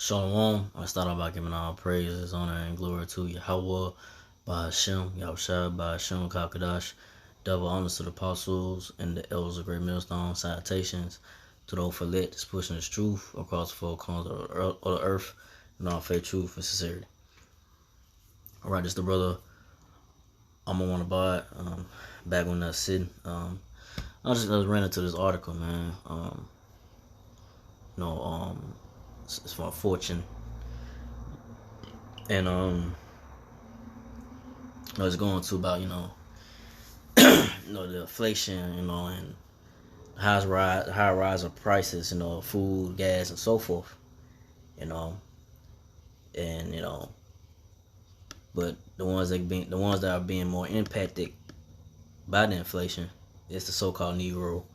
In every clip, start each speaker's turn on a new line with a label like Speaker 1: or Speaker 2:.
Speaker 1: Shalom. I start off by giving all praises, honor, and glory to Yahweh, by Hashem, Yahushua, by Hashem, Kakadash. Double honors to the apostles and the elders of Great Millstone. Salutations to those for lit that's pushing this truth across the four corners of the earth in all faith, truth, and sincerity. All right, this the brother I'm gonna want to buy it. Back when I was sitting, I just ran into this article, man. It's for Fortune, and I was going to about the inflation, and high rise of prices, food, gas, and so forth, and but the ones that are being more impacted by the inflation is the so-called Negro,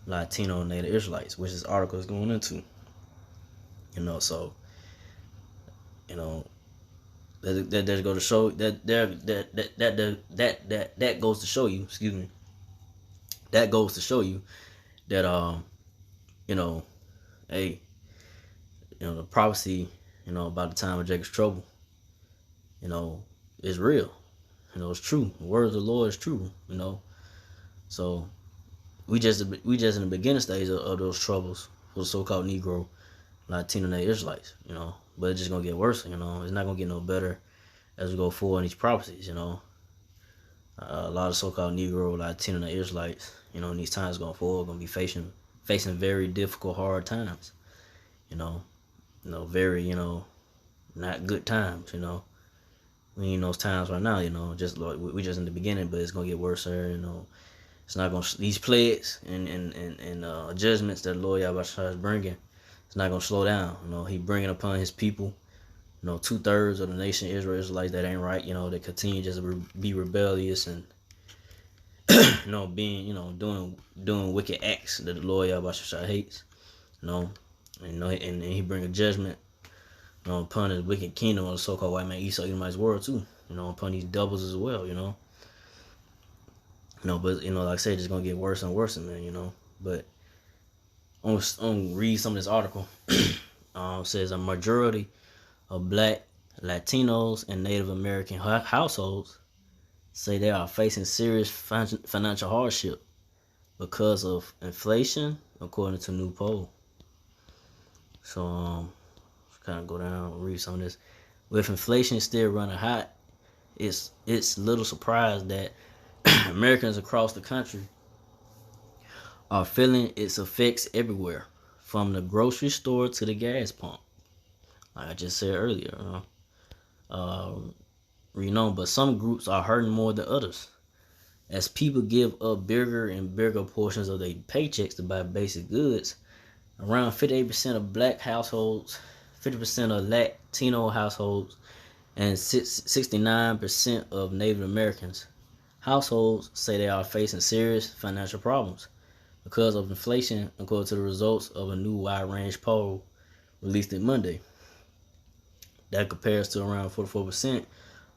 Speaker 1: Latino, and Native Israelites, which this article is going into. So that goes to show that goes to show you. Excuse me. That goes to show you that the prophecy, about the time of Jacob's trouble, is real. It's true. The word of the Lord is true. So we just in the beginning stage of those troubles for the so-called Negro, Latino, and Israelites. But it's just gonna get worse. It's not gonna get no better as we go forward in these prophecies. A lot of so-called Negro, Latino, and Israelites, in these times going forward, gonna be facing very difficult, hard times. Very, not good times. We in those times right now. Just like we just in the beginning, but it's gonna get worse. It's not gonna, these plagues and judgments that the Lord Yahweh is bringing. It's not gonna slow down. He bringing upon his people. 2/3 of the nation Israel Israelites that ain't right. They continue just to be rebellious and being doing wicked acts that the Lord Yahweh hates. And he bring a judgment upon his wicked kingdom of the so-called white man Esau Edomite's world too. Upon these doubles as well. But like I said, it's gonna get worse and worse, man. But I'm gonna read some of this article. Says a majority of Black, Latinos, and Native American households say they are facing serious financial hardship because of inflation, according to a new poll. So let's kind of go down and read some of this. With inflation still running hot, it's little surprise that Americans across the country are feeling its effects everywhere, from the grocery store to the gas pump. Like I just said earlier, but some groups are hurting more than others, as people give up bigger and bigger portions of their paychecks to buy basic goods. Around 58% of Black households, 50% of Latino households, and 69% of Native Americans households say they are facing serious financial problems because of inflation, according to the results of a new wide-range poll released on Monday. That compares to around 44%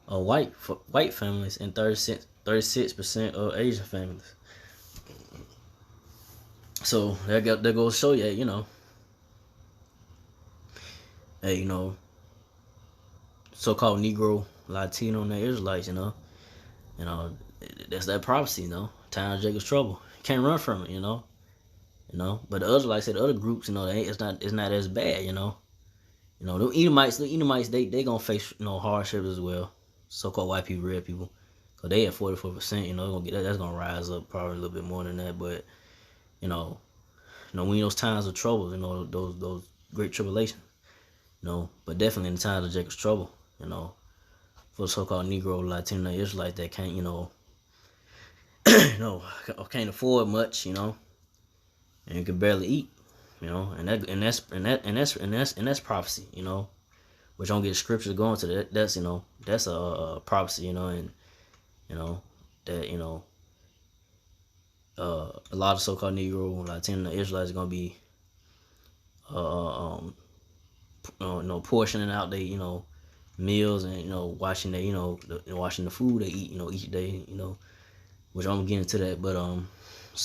Speaker 1: of white families and 36% of Asian families. So that goes to show you, so-called Negro, Latino, and the Israelites, that's that prophecy, time of Jacob's trouble. Can't run from it, But the other, like I said, the other groups, it's not as bad, the Edomites, they gonna face, hardships as well. So-called white people, red people, cause they at 44%, that's gonna rise up probably a little bit more than that. But we in those times of trouble, those great tribulations, but definitely in the times of Jacob's trouble, for the so-called Negro, Latino, Israelite that can't, can't afford much, and can barely eat, and that's prophecy, which don't get scriptures going to that. That's a prophecy, and that a lot of so-called Negro, Latino, Israelites are gonna be portioning out their meals and washing washing the food they eat each day, which I'm gonna get into that. But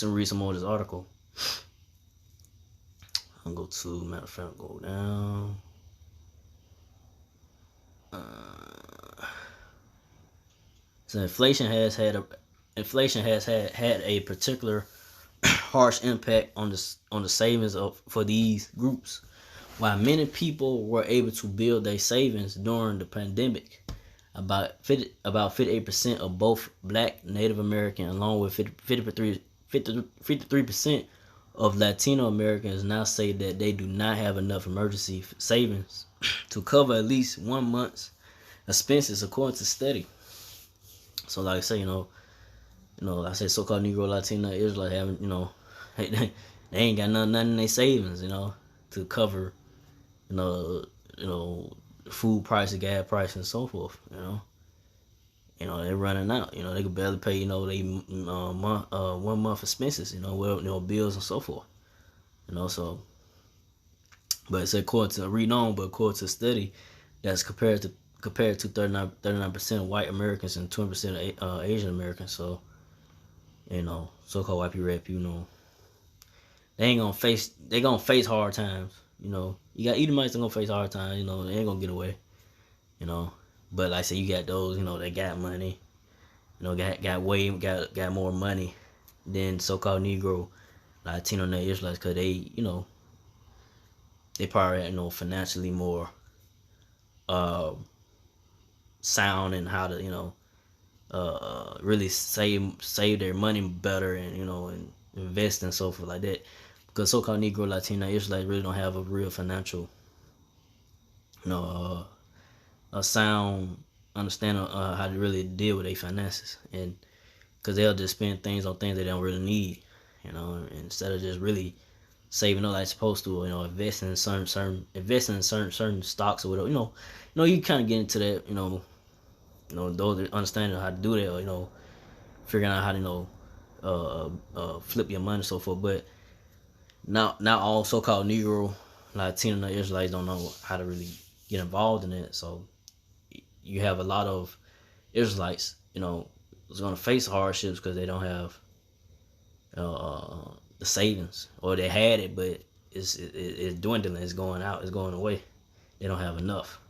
Speaker 1: read some more of this article. I'm gonna go to, matter of fact, go down. So inflation has had a particular harsh impact on the savings for these groups. While many people were able to build their savings during the pandemic, about 58% of both Black, Native American, along with 53% of Latino Americans now say that they do not have enough emergency savings to cover at least 1 month's expenses, according to study. So, like I say, I say so-called Negro, Latino, Israelite having, they ain't got nothing in their savings, to cover, food prices, gas prices, and so forth. They're running out. They can barely pay, they 1 month expenses. Bills and so forth. So, but it's according to reading on, but according to a study, that's compared to 39% of white Americans and 20% of Asian Americans. So, so-called white people, red people, they gonna face hard times. You got Edomites that gonna face hard times. They ain't gonna get away. But like I said, you got those, they got money, got more money than so-called Negro, Latino, and Israelites, because they, they probably, financially more sound and how to, really save their money better and, and invest and so forth like that. Because so-called Negro, Latino, Israelites really don't have a real financial, a sound understanding how to really deal with their finances, and because they'll just spend things on things they don't really need, instead of just really saving up like supposed to, investing in certain stocks or whatever. You kind of get into that, those that understand how to do that, or figuring out how to flip your money and so forth. But not all so-called Negro, Latino, and Israelites don't know how to really get involved in it. So you have a lot of Israelites, is going to face hardships because they don't have the savings, or they had it, but it's dwindling, it's going out, it's going away. They don't have enough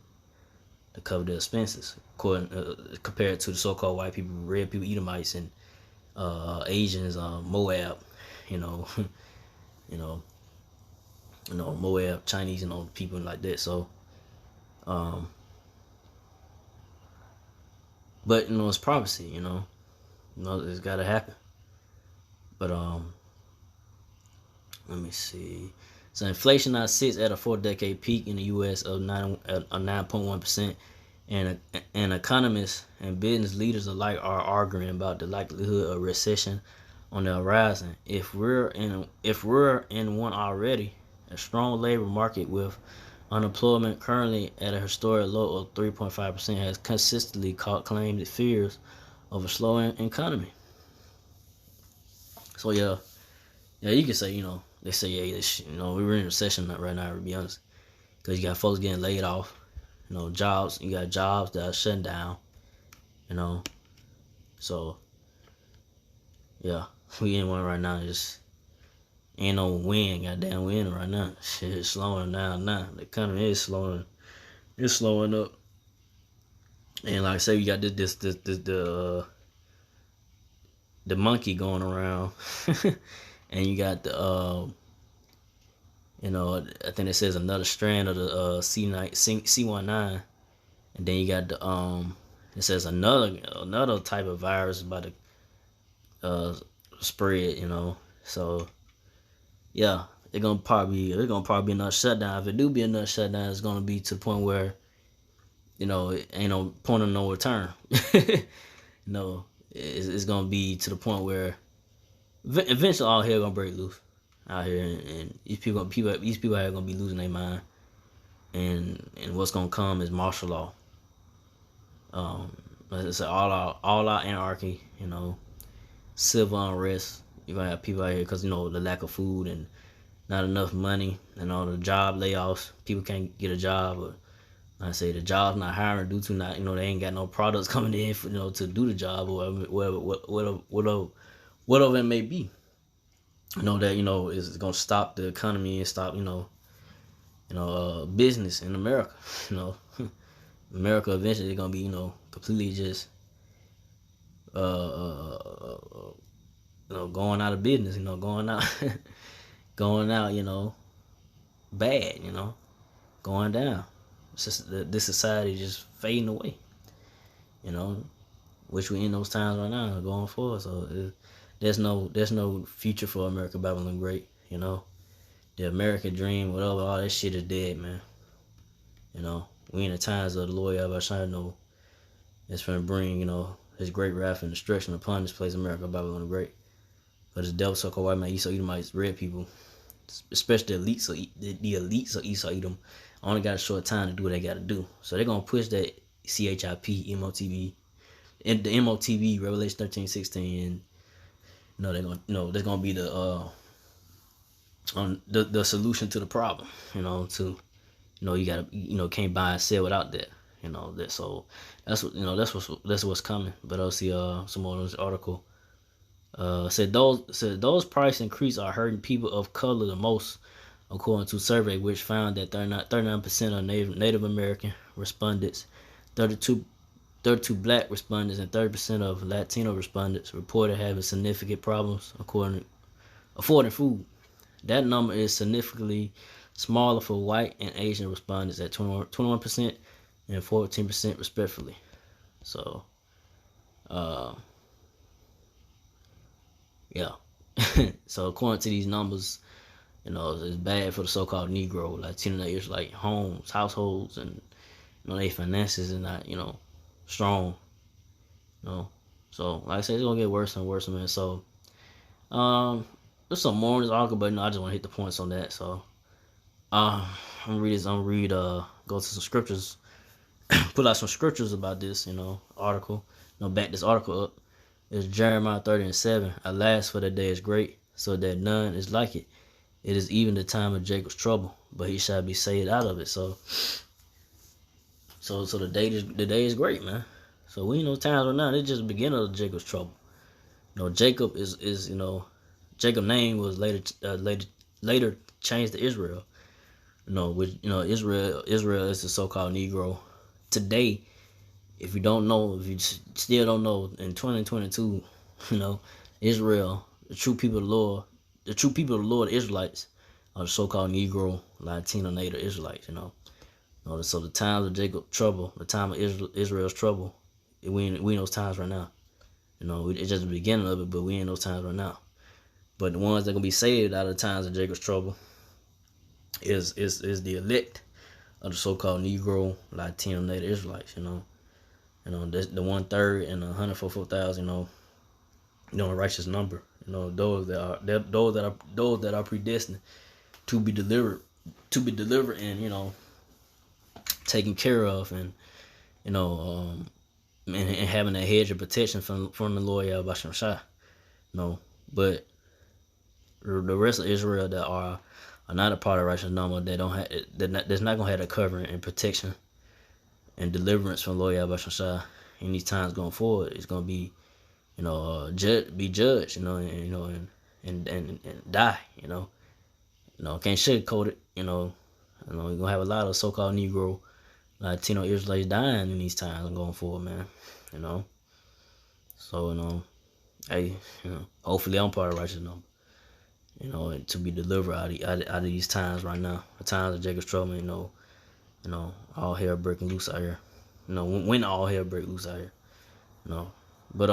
Speaker 1: to cover their expenses, compared to the so-called white people, red people, Edomites, and Asians, Moab, Moab, Chinese, people like that. So, but it's prophecy, it's got to happen. But let me see. So inflation now sits at a 4-decade peak in the U.S. of 9.1%, and economists and business leaders alike are arguing about the likelihood of recession on the horizon. If we're in one already, a strong labor market with unemployment currently at a historic low of 3.5% has consistently claimed fears of a slowing economy. So yeah, you can say, they say, we're in a recession right now, to be honest, because you got folks getting laid off, jobs, you got jobs that are shutting down, so yeah, we in one right now. Just ain't no goddamn wind right now. Shit is slowing down now. The economy is slowing, it's slowing up, and like I say, you got the monkey going around, and you got the I think it says another strand of the C19, and then you got the it says another type of virus about to spread, so yeah, it's gonna probably be another shutdown. If it do be another shutdown, it's gonna be to the point where it ain't no point of no return. It's gonna be to the point where eventually all hell gonna break loose out here, and these people are gonna be losing their mind, and what's gonna come is martial law. It's all out anarchy, civil unrest. You're gonna have people out here because the lack of food and not enough money, and all the job layoffs. People can't get a job, or like I say, the job's not hiring due to not they ain't got no products coming in for, to do the job, or whatever it may be. That is gonna stop the economy and stop business in America. America eventually is gonna be, you know, completely just uh, uh, uh, uh, you know, going out of business, you know, going out, going out, you know, bad, you know, going down. It's just this society just fading away, you know, which we in those times right now going forward. So there's no future for America Babylon Great, you know. The American dream, whatever, all that shit is dead, man. You know, we in the times of the Lord Yahweh Shai, know it's gonna bring, you know, his great wrath and destruction upon this place, America Babylon the Great. But it's devil so called white man, Esau Edomites, red people, especially the elites, the elites of Esau Edom, only got a short time to do what they got to do. So they're gonna push that CHIP, MOTB, and the MOTB, Revelation 13:16, and you know they're gonna, you know, that's gonna be the solution to the problem. You know, to, you know, you gotta, you know, can't buy and sell without that. You know that, so that's what, you know, that's what's coming. But I'll see some more of this article. Said those price increases are hurting people of color the most, according to a survey which found that 39% of Native American respondents, 32 black respondents, and 30% of Latino respondents reported having significant problems affording food. That number is significantly smaller for white and Asian respondents at 21% and 14% respectively. So, yeah. So according to these numbers, you know, it's bad for the so-called Negro, Latino, like homes, households, and, you know, their finances are not, you know, strong. You know, so like I said, it's gonna get worse and worse, man. So, there's some more in this article, but, you know, I just want to hit the points on that. So, I'm gonna read this. Go to some scriptures, pull out some scriptures about this, you know, article. You know, back this article up. It's Jeremiah 30:7. Alas, for the day is great, so that none is like it. It is even the time of Jacob's trouble, but he shall be saved out of it. So the day is great, man. So we in those times right now. It's just the beginning of Jacob's trouble. You know, Jacob is you know, Jacob's name was later changed to Israel. You know, which, you know, Israel is the so-called Negro. Today, if you don't know, if you still don't know, in 2022, you know, Israel, the true people of the Lord, Israelites, are the so-called Negro, Latino, Native Israelites. You know, so the times of Jacob's trouble, the time of Israel's trouble, we in those times right now. You know, it's just the beginning of it, but we in those times right now. But the ones that gonna be saved out of the times of Jacob's trouble is the elect of the so-called Negro, Latino, Native Israelites. You know, the 1/3 and 144,000. You know, a righteous number. You know, those that are predestined to be delivered, and, you know, taken care of, and, you know, and having a hedge of protection from the Lord Yahweh Shai. You know, but the rest of Israel that are not a part of righteous number, they don't have, that's not gonna have the covering and protection and deliverance from Lord Yahweh Shai in these times going forward. It's gonna be, you know, be judged, you know, and die, you know. Can't sugarcoat it, you know. We're gonna have a lot of so-called Negro, Latino Israelites dying in these times going forward, man. You know. So, you know, hey, you know, hopefully I'm part of righteous number. You know, and to be delivered out of these times right now, the times of Jacob's trouble. You know, all hell breaking loose out here. You know, when all hell break loose out here. You know, but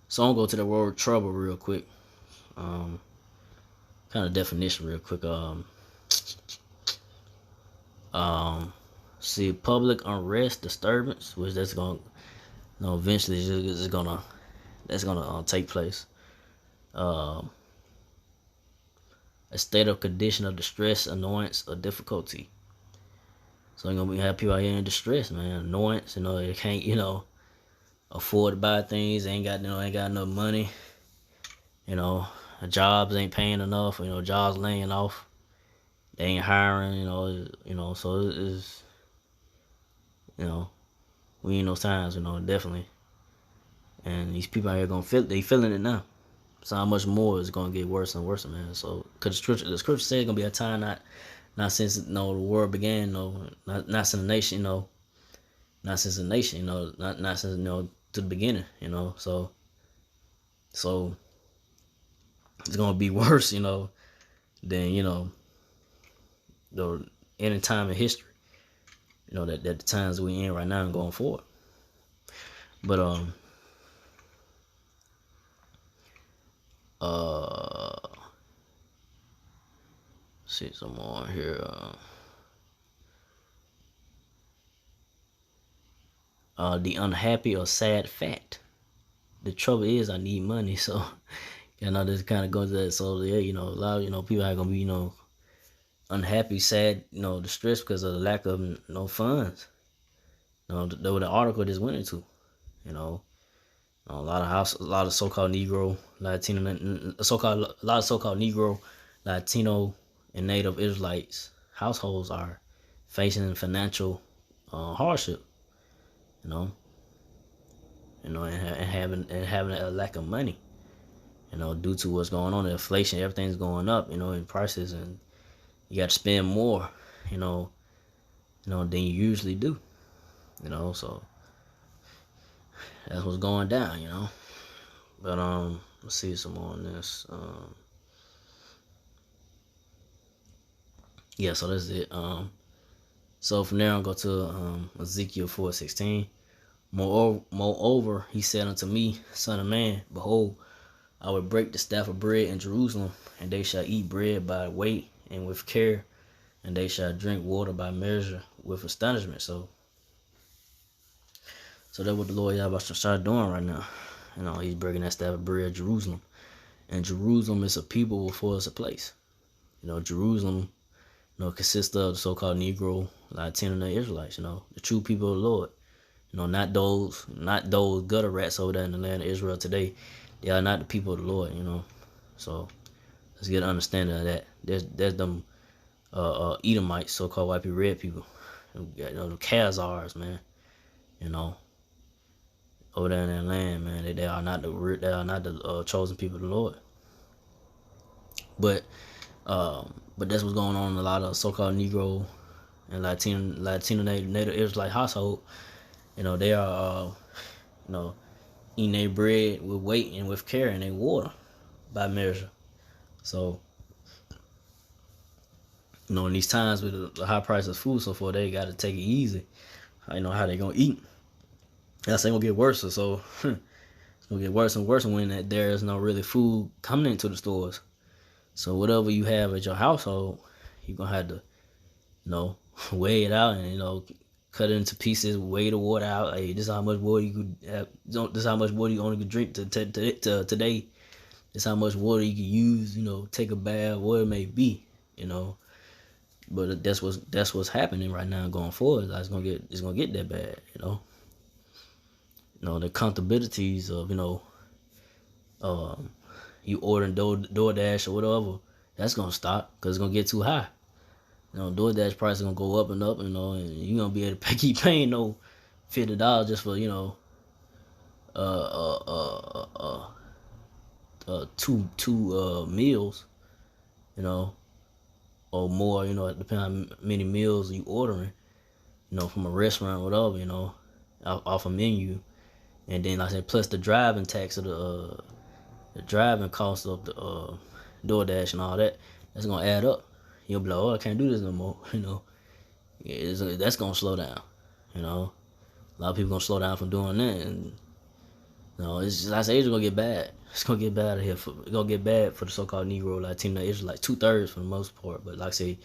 Speaker 1: so I'm gonna go to the word trouble real quick. Kind of definition real quick. See, public unrest, disturbance, which that's gonna, you know, eventually is gonna take place. A state of condition of distress, annoyance, or difficulty. So you're gonna have people out here in distress, man. Annoyance, you know, they can't, you know, afford to buy things. They ain't got enough money. You know, jobs ain't paying enough. You know, jobs laying off. They ain't hiring. You know. So it's, you know, we in those times. You know, definitely. And these people out here gonna feel. They feeling it now. So how much more is gonna get worse and worse, man. So, cause the scripture says it's gonna be a time not since the world began, not since the nation, not since the nation, not since to the beginning, so it's gonna be worse, than the any time in history, that the times we in right now and going forward. But see some more here. The unhappy or sad fact. The trouble is I need money, so this kind of goes to that. So yeah, a lot of people are gonna be unhappy, sad, distressed because of the lack of funds. The article just went into, a lot of so-called Negro, Latino, a lot of so-called Negro, Latino, and Native Israelites households are facing financial hardship, and having a lack of money, due to what's going on, the inflation, everything's going up, in prices, and you got to spend more, than you usually do, so that's what's going down, But let's see some more on this. Yeah, so that's it. So from there I'll go to Ezekiel 4:16. Moreover, he said unto me, Son of man, behold, I will break the staff of bread in Jerusalem, and they shall eat bread by weight and with care, and they shall drink water by measure with astonishment. So that's what the Lord Yahweh started doing right now. He's breaking that staff of bread in Jerusalem. And Jerusalem is a people before it's a place. Jerusalem, consists of the so-called Negro, Latino, and Israelites, the true people of the Lord. Not those gutter rats over there in the land of Israel today. They are not the people of the Lord, So let's get an understanding of that. There's them Edomites, so-called white people, red people. The Khazars, man. Over there in that land, man. They are not the chosen people of the Lord. But that's what's going on in a lot of so-called Negro and Latino Native Israelite household. They are eating their bread with weight and with care, and their water by measure. So in these times with the high price of food, so forth, they got to take it easy. How they gonna eat. That's gonna get worse. So it's gonna get worse and worse when there is no really food coming into the stores. So whatever you have at your household, you're gonna have to, weigh it out and cut it into pieces, weigh the water out. Hey, this is how much water you could have. This is how much water you only could drink to today. This is how much water you can use. Take a bath, whatever it may be. But that's what's happening right now going forward. It's gonna get that bad. The accountabilities of you ordering DoorDash or whatever, that's gonna stop because it's gonna get too high. DoorDash price is gonna go up and up, and you're gonna be able to keep paying $50 just for two meals, or more, depending on how many meals you ordering, from a restaurant or whatever, off a menu, and then like I said, plus the driving tax of the driving cost of the DoorDash and all that, that's gonna add up. You'll be like, oh, I can't do this no more. That's gonna slow down. A lot of people gonna slow down from doing that, and it's just, like I say, it's gonna get bad. It's gonna get bad here. It's gonna get bad for the so-called Negro, Latino, Israelites, 2/3 for the most part. But like I say,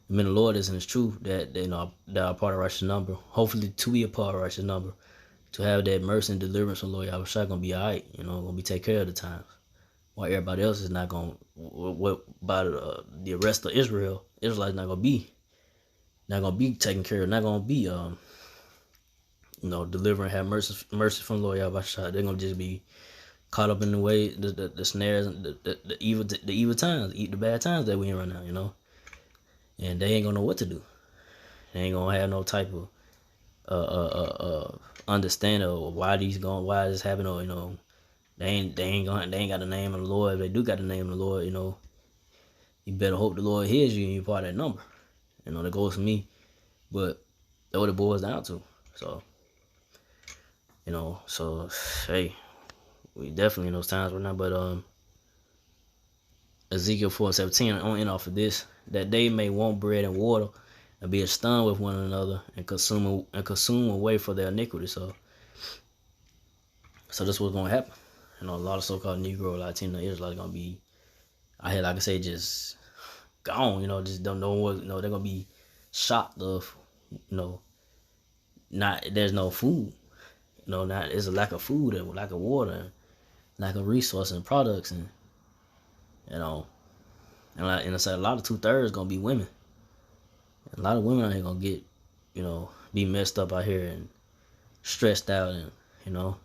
Speaker 1: the men of the Lord is, and it's true that they that are part of righteous number. Hopefully, to be a part of righteous number, to have that mercy and deliverance from Lord Yahweh gonna be alright. Gonna be take care of the times. While everybody else is not gonna, what by the rest of Israel, Israelites not gonna be taken care of, not gonna be delivering, have mercy from Lord Yahweh. They're gonna just be caught up in the way, the snares and the evil times, the bad times that we in right now, and they ain't gonna know what to do. They ain't gonna have no type of understanding of why this happening, or they ain't got the name of the Lord. If they do got the name of the Lord, you better hope the Lord hears you and you're part of that number. You know, that goes for me. But that's what it boils down to. So, you know, so hey, we definitely in those times right now. But Ezekiel 4:17 on end off of this, that they may want bread and water and be astonished with one another and consume away for their iniquity. So that's what's gonna happen. You know, a lot of so-called Negro, Latino, Israelites gonna be out here, like I say, just gone. You know, just don't know what. You know, they're gonna be shocked of. You know, not there's no food. You know, not there's a lack of food and lack of water, and lack of resources and products, and you know, and I said a lot of 2/3 gonna be women. And a lot of women out here gonna get, you know, be messed up out here and stressed out, and you know,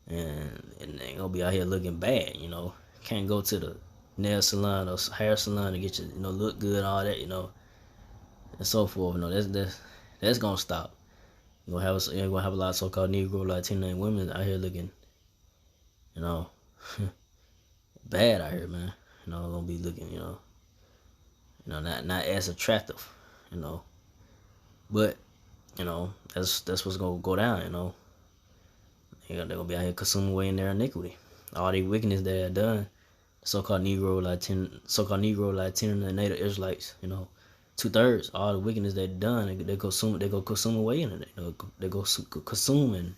Speaker 1: and they gonna be out here looking bad. You know, can't go to the nail salon or hair salon to get you, you know, look good and all that. You know, and so forth. You know, that's gonna stop. You're gonna have a lot of so-called Negro, Latino, and women out here looking, you know, bad out here, man. You know, gonna be looking, you know, not as attractive, you know. But, you know, that's what's gonna go down, you know. They're gonna be out here consuming away in their iniquity. All the wickedness they have done, so-called Negro, Latino, and Native Israelites, you know, 2/3, all the wickedness they've done, they go consume away in it. You know, they go consume, and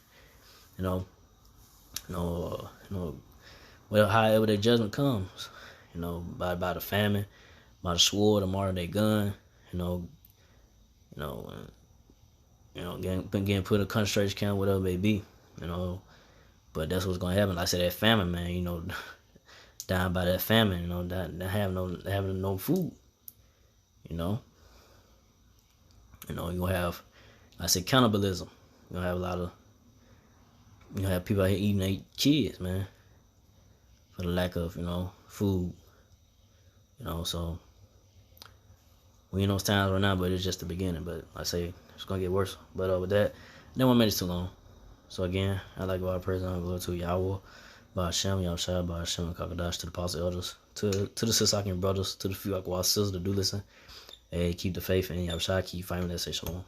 Speaker 1: you know, well, however their judgment comes, you know, by the famine, by the sword, the martyr their gun, you know, getting put in a concentration camp, whatever it may be, you know. But that's what's gonna happen. Like I said, that famine, man, you know, dying by that famine, you know, not having no food, you know. You know, you're gonna have, I said, cannibalism. You're gonna have a lot of, you know, have people out here eating their kids, man, for the lack of, you know, food. You know, so we in those times right now, but it's just the beginning. But I say it's gonna get worse. But with that, no one made it too long. So again, I'd like to praise and glory to Yahweh, by Hashem, Yahshua, by Hashem, and Kakadash, to the apostle elders, to the Sisakian brothers, to the few Akwa sisters that do listen. Hey, keep the faith, and Yahshua keep fighting that say shalom.